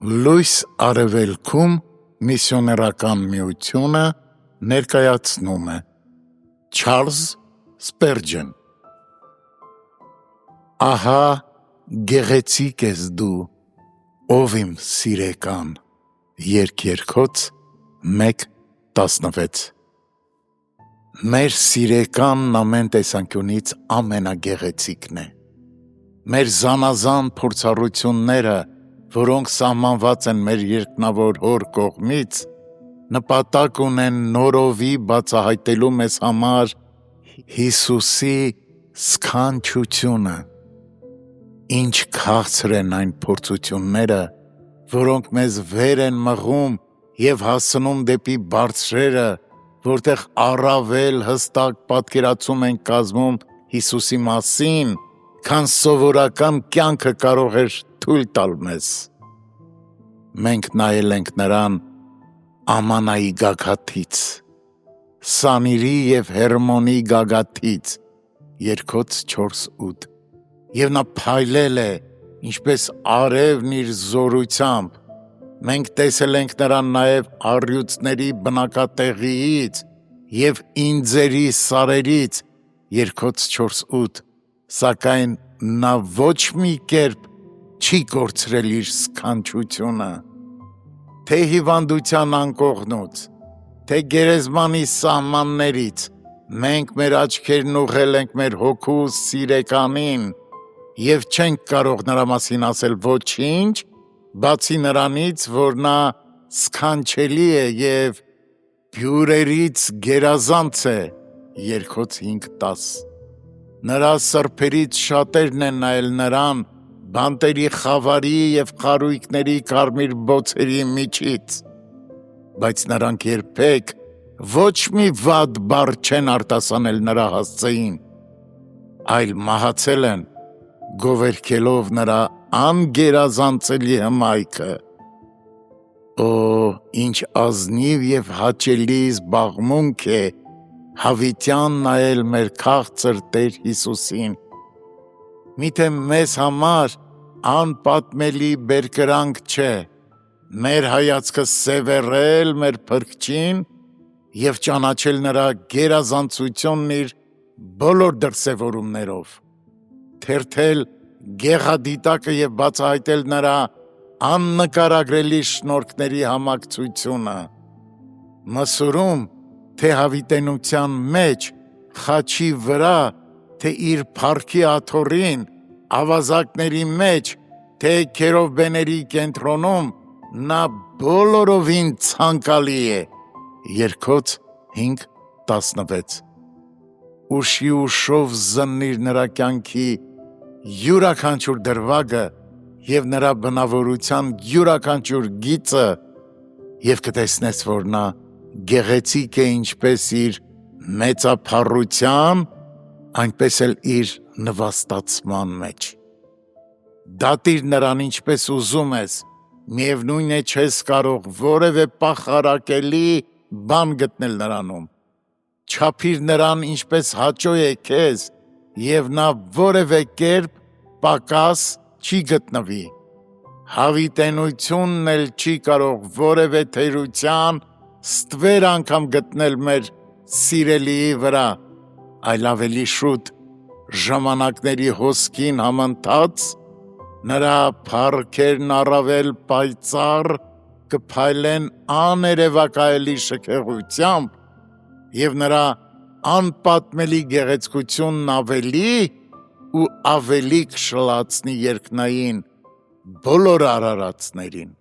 Լույս արևելքում միսիոներական միությունը ներկայացնում է Չարլզ Սպերջեն Ահա գեղեցիկ ես դու, ով իմ սիրեկան, երկերքոց 1:16 Մեր սիրեկանն ամեն տեսանկյունից ամենագեղեցիկն է Մեր զանազան փորձառությունները որոնք սահմանված են մեր երկնավոր հոր կողմից, նպատակ ունեն նորովի բացահայտելու մեզ համար Հիսուսի սքանչությունը, ինչ քաղցր են այն փորձությունները, որոնք մեզ վեր են մղում և հասնում դեպի բարձրերը, որտեղ առավել հստակ պատկերացում են կազմում Հիսուսի մասին, քան սովորական կյանքը կարող էր թույլ տալ մեզ։ Մենք նայել ենք նրան Ամանայի գագաթից, Սանիրի և Հերմոնի գագաթից, Երգոց 4:8 և նա փայլել է, ինչպես արևն իր զորությամբ, մենք տեսել ենք նրան նաև առյուծների բնակատեղիից և ինձերի սարերից, Երգոց 4:8 Սակայն նա ոչ մի կերպ չի կորցրել իր սքանչությունը, թե հիվանդության անկողնուց, թե գերեզմանի սահմաններից, մենք մեր աչքերն ուղղել ենք մեր հոգու սիրեկանին և չենք կարող նրա մասին ասել ոչինչ, բացի նրանից, որ նա սքանչելի է և բյուրերից գերազանց է, Երգոց 5:10 Նրա սրբերից շատերն են նայել նրան բանտերի խավարի և խարույկների կարմիր բոցերի միջից, բայց նրանք երբեք ոչ մի վատ բառ չեն արտասանել նրա հասցեին, այլ մահացել են, գովերգելով նրա անգերազանցելի հմայքը։ Օ, ինչ ազնիվ և հաճելի զբաղմունք է հավիտյան նայել մեր քաղցր Տեր Հիսուսին։ Միթե մեզ համար անպատմելի բերկրանք չէ մեր հայացքը սևեռել մեր Փրկչին և ճանաչել նրա գերազանցությունն իր բոլոր դրսևորումներով, թերթել գեղադիտակը և բացահայտել նրա աննկարագրելի շնորհքների համակցությունը, մսուրում, թե հավիտենության մեջ, խաչի վրա, թե իր փառքի աթոռին, ավազակների մեջ, թե քերովբեների կենտրոնում, նա բոլորովին ցանկալի է, Երգոց 5:16 Ուշի ուշով զննիր նրա կյանքի յուրաքանչյուր դրվագը և նրա բնավորության յուրաքանչյուր գիծը և կտեսնես, որ նա գեղեցիկ է ինչպես իր մեծափառության, այնպես էլ իր նվաստացման մեջ։ Դատիր նրան ինչպես ուզում ես, միևնույն է չես կարող որևէ պախարակելի բան գտնել նրանում, չափիր նրան ինչպես հաճո է քեզ և նա որևէ կերպ պակաս չի գտնվի, հավիտենությունն էլ չի կարող որևէ թերության ստվեր անգամ գտնել մեր սիրելիի վրա, այլ ավելի շուտ ժամանակների հոսքին համընթաց, նրա փառքերն առավել պայծառ կփայլեն աներևակայելի շքեղությամբ և նրա անպատմելի գեղեցկությունն ավելի ու ավելի կշլացնի երկնային բոլոր արարածներին։